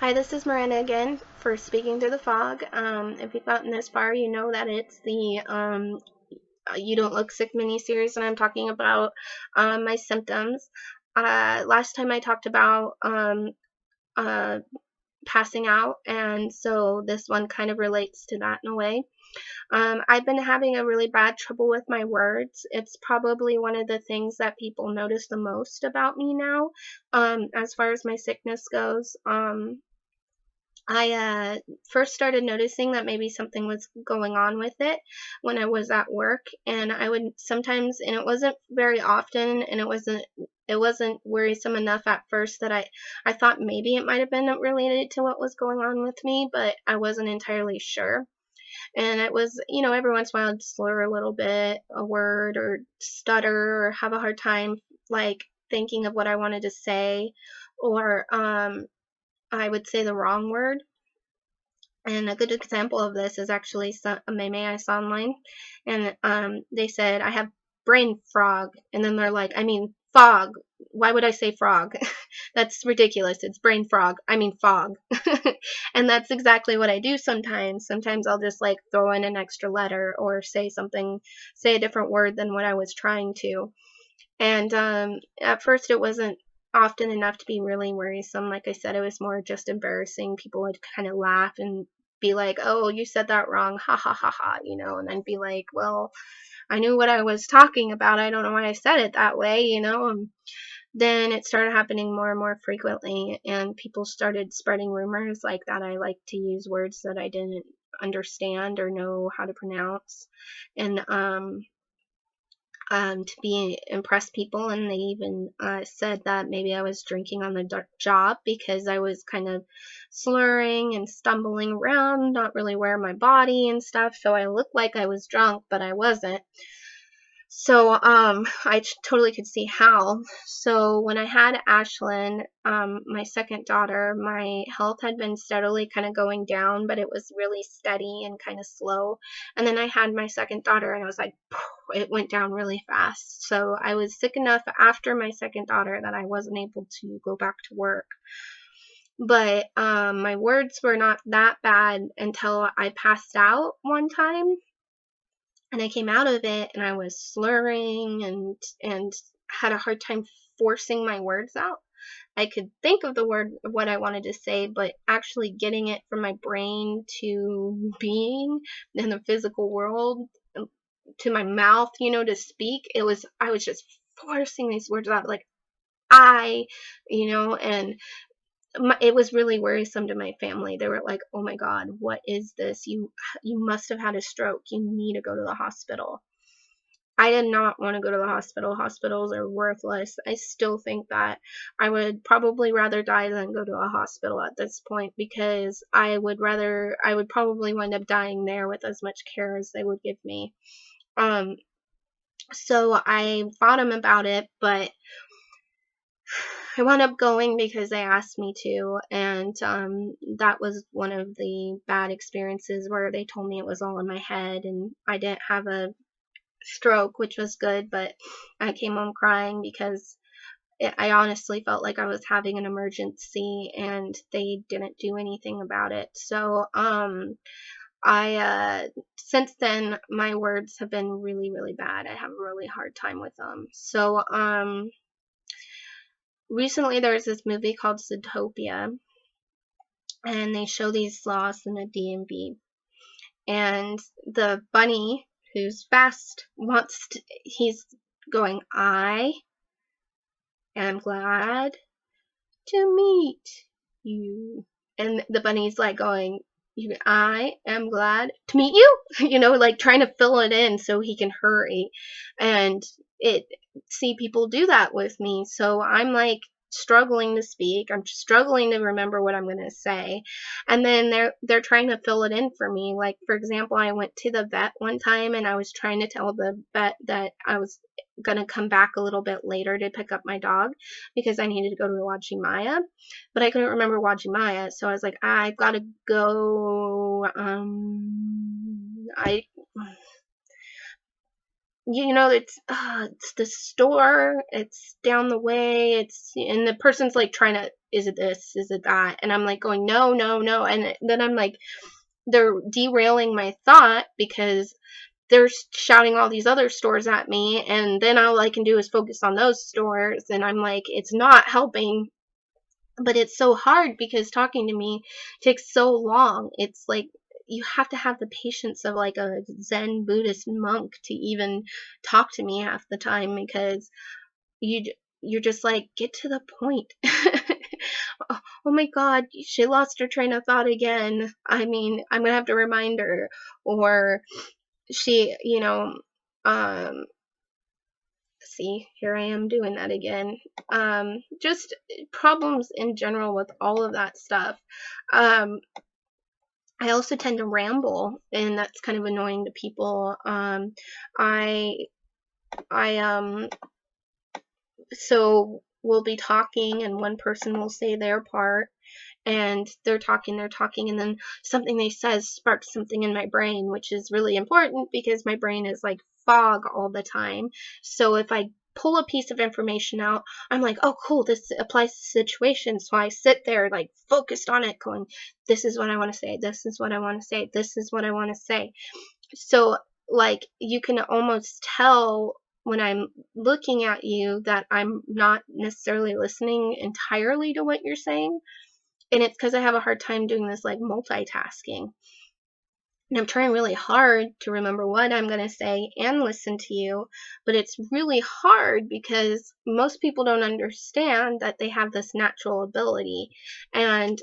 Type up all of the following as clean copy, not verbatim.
Hi, this is Miranda again for Speaking Through the Fog. If you've gotten this far, you know that it's the You Don't Look Sick mini-series, and I'm talking about my symptoms. Last time I talked about uh, passing out, and so this one kind of relates to that in a way. I've been having a really bad trouble with my words. It's probably one of the things that people notice the most about me now, as far as my sickness goes. I first started noticing that maybe something was going on with it when I was at work, and I would sometimes, and it wasn't very often, and it wasn't worrisome enough at first that I thought maybe it might have been related to what was going on with me, but I wasn't entirely sure. And it was, every once in a while I'd slur a little bit, a word, or stutter, or have a hard time like thinking of what I wanted to say, or I would say the wrong word. And a good example of this is actually a meme I saw online, and they said I have brain frog, and then they're like, I mean fog. Why would I say frog? That's ridiculous. It's brain frog. I mean fog. And that's exactly what I do sometimes. Sometimes I'll just like throw in an extra letter or say a different word than what I was trying to. And at first it wasn't often enough to be really worrisome. Like I said, it was more just embarrassing. People would kind of laugh and be like, oh, you said that wrong, ha ha ha ha, and I'd be like, well, I knew what I was talking about. I don't know why I said it that way. And then it started happening more and more frequently, and people started spreading rumors like that I like to use words that I didn't understand or know how to pronounce. And to be impress people, and they even said that maybe I was drinking on the job because I was kind of slurring and stumbling around, not really aware of my body and stuff, so I looked like I was drunk, but I wasn't. So I totally could see how. So when I had Ashlyn, my second daughter, my health had been steadily kind of going down, but it was really steady and kind of slow. And then I had my second daughter, and I was like, it went down really fast. So I was sick enough after my second daughter that I wasn't able to go back to work. But my words were not that bad until I passed out one time, and I came out of it, and I was slurring and had a hard time forcing my words out. I could think of the word of what I wanted to say, but actually getting it from my brain to being in the physical world, to my mouth, to speak, I was just forcing these words out like I, and it was really worrisome to my family. They were like, "Oh my God, what is this? You must have had a stroke. You need to go to the hospital." I did not want to go to the hospital. Hospitals are worthless. I still think that I would probably rather die than go to a hospital at this point, because I would probably wind up dying there with as much care as they would give me. Um, so I fought him about it, but I wound up going because they asked me to, and that was one of the bad experiences where they told me it was all in my head and I didn't have a stroke, which was good, but I came home crying because I honestly felt like I was having an emergency and they didn't do anything about it. So I since then my words have been really, really bad. I have a really hard time with them. So recently there was this movie called Zootopia, and they show these sloths in a DMV, and the bunny, who's fast, he's going, I am glad to meet you. And the bunny's like going, I am glad to meet you, like trying to fill it in so he can hurry. And people do that with me. So I'm like struggling to speak. I'm struggling to remember what I'm going to say. And then they're trying to fill it in for me. Like, for example, I went to the vet one time and I was trying to tell the vet that I was going to come back a little bit later to pick up my dog because I needed to go to Wajimaya, but I couldn't remember Wajimaya, so I was like, I've got to go. I it's the store, it's down the way, and the person's like trying to, is it this, is it that? And I'm like going, no, no, no. And then I'm like, they're derailing my thought because they're shouting all these other stores at me, and then all I can do is focus on those stores, and I'm like, it's not helping. But it's so hard because talking to me takes so long. It's like you have to have the patience of like a Zen Buddhist monk to even talk to me half the time, because you you're just like, get to the point. Oh my god, she lost her train of thought again. I mean, I'm gonna have to remind her. Or she, um see, here I am doing that again. Just problems in general with all of that stuff. I also tend to ramble, and that's kind of annoying to people. I I so we'll be talking, and one person will say their part, and they're talking, and then something they says sparks something in my brain, which is really important because my brain is like fog all the time. So if I pull a piece of information out, I'm like, oh cool, this applies to the situation. So I sit there like focused on it, going, this is what I want to say, this is what I want to say, this is what I want to say. So like you can almost tell when I'm looking at you that I'm not necessarily listening entirely to what you're saying. And it's because I have a hard time doing this like multitasking. And I'm trying really hard to remember what I'm going to say and listen to you, but it's really hard because most people don't understand that they have this natural ability. And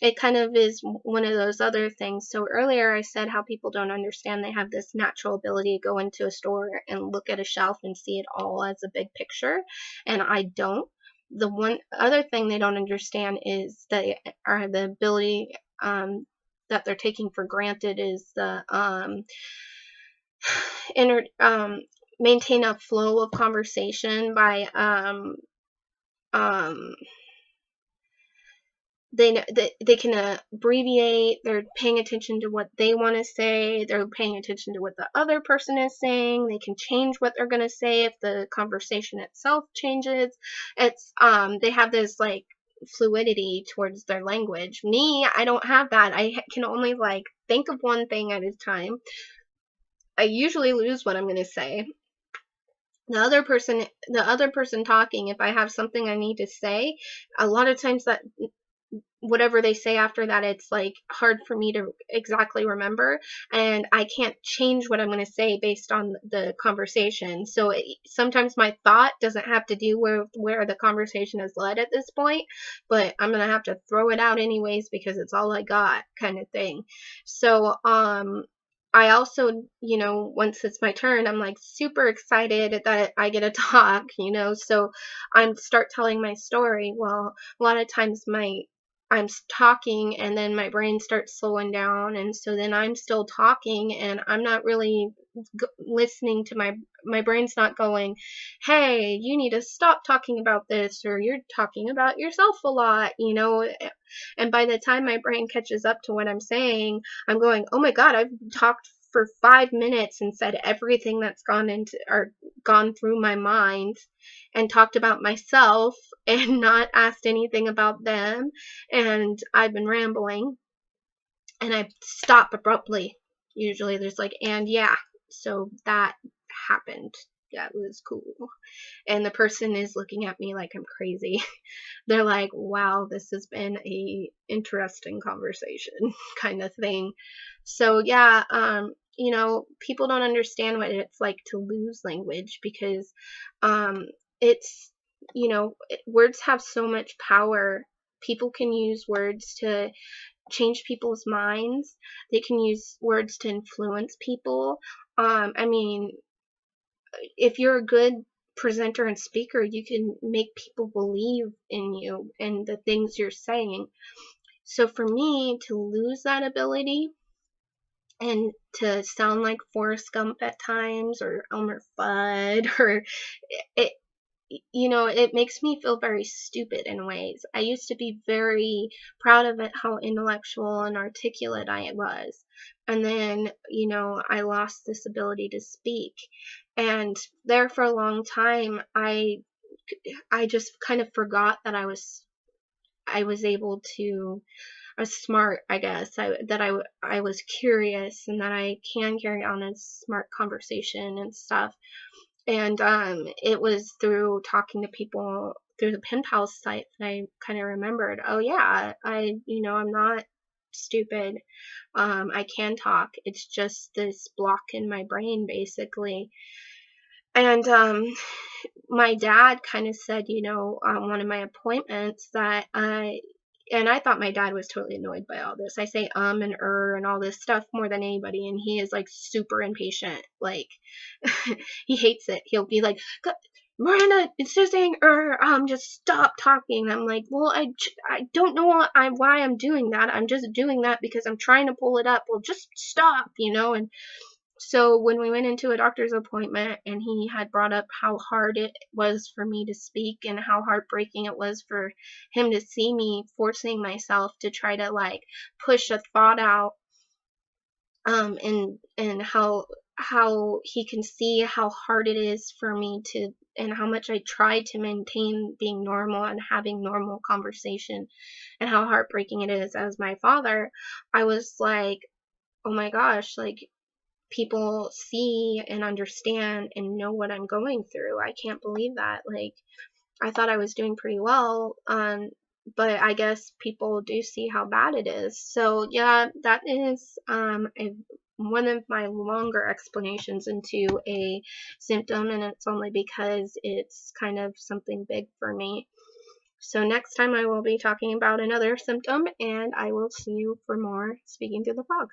it kind of is one of those other things. So earlier I said how people don't understand they have this natural ability to go into a store and look at a shelf and see it all as a big picture, and I don't. The one other thing they don't understand is the ability that they're taking for granted is the inner maintain a flow of conversation by um they can abbreviate. They're paying attention to what they want to say, they're paying attention to what the other person is saying, they can change what they're going to say if the conversation itself changes. It's they have this like fluidity towards their language. Me, I don't have that. I can only like think of one thing at a time. I usually lose what I'm going to say. The other person talking, if I have something I need to say, a lot of times that whatever they say after that, it's like hard for me to exactly remember, and I can't change what I'm going to say based on the conversation. So sometimes my thought doesn't have to do where the conversation has led at this point, but I'm going to have to throw it out anyways because it's all I got, kind of thing. So I also, once it's my turn, I'm like super excited that I get to talk, so I'm start telling my story. Well, a lot of times I'm talking and then my brain starts slowing down, and so then I'm still talking and I'm not really listening to my brain's not going, hey, you need to stop talking about this, or you're talking about yourself a lot, and by the time my brain catches up to what I'm saying, I'm going, oh my god, I've talked for 5 minutes and said everything that's gone through my mind, and talked about myself and not asked anything about them, and I've been rambling, and I stop abruptly. Usually there's like, and yeah, so that happened. That was cool. And the person is looking at me like I'm crazy. They're like, wow, this has been a interesting conversation kind of thing. So yeah, people don't understand what it's like to lose language, because it's, words have so much power. People can use words to change people's minds. They can use words to influence people. I mean, if you're a good presenter and speaker, you can make people believe in you and the things you're saying. So for me to lose that ability and to sound like Forrest Gump at times, or Elmer Fudd, or it, it makes me feel very stupid in ways. I used to be very proud of it, how intellectual and articulate I was. And then, I lost this ability to speak. And there for a long time, I just kind of forgot that I was able to, I was smart, I guess. I was curious, and that I can carry on a smart conversation and stuff. And it was through talking to people through the pen pal site that I kind of remembered, oh yeah, I'm not stupid. I can talk. It's just this block in my brain, basically. And my dad kind of said, on one of my appointments that and I thought my dad was totally annoyed by all this. I say and and all this stuff more than anybody, and he is like super impatient. Like he hates it. He'll be like, Miranda, instead of saying just stop talking. I'm like, well, I don't know why I'm doing that. I'm just doing that because I'm trying to pull it up. Well, just stop, and so when we went into a doctor's appointment and he had brought up how hard it was for me to speak and how heartbreaking it was for him to see me forcing myself to try to like push a thought out, and how he can see how hard it is for me to, and how much I tried to maintain being normal and having normal conversation, and how heartbreaking it is as my father. I was like, oh my gosh, like people see and understand and know what I'm going through. I can't believe that. Like, I thought I was doing pretty well, but I guess people do see how bad it is. So yeah, that is one of my longer explanations into a symptom, and it's only because it's kind of something big for me. So next time I will be talking about another symptom, and I will see you for more Speaking Through the Fog.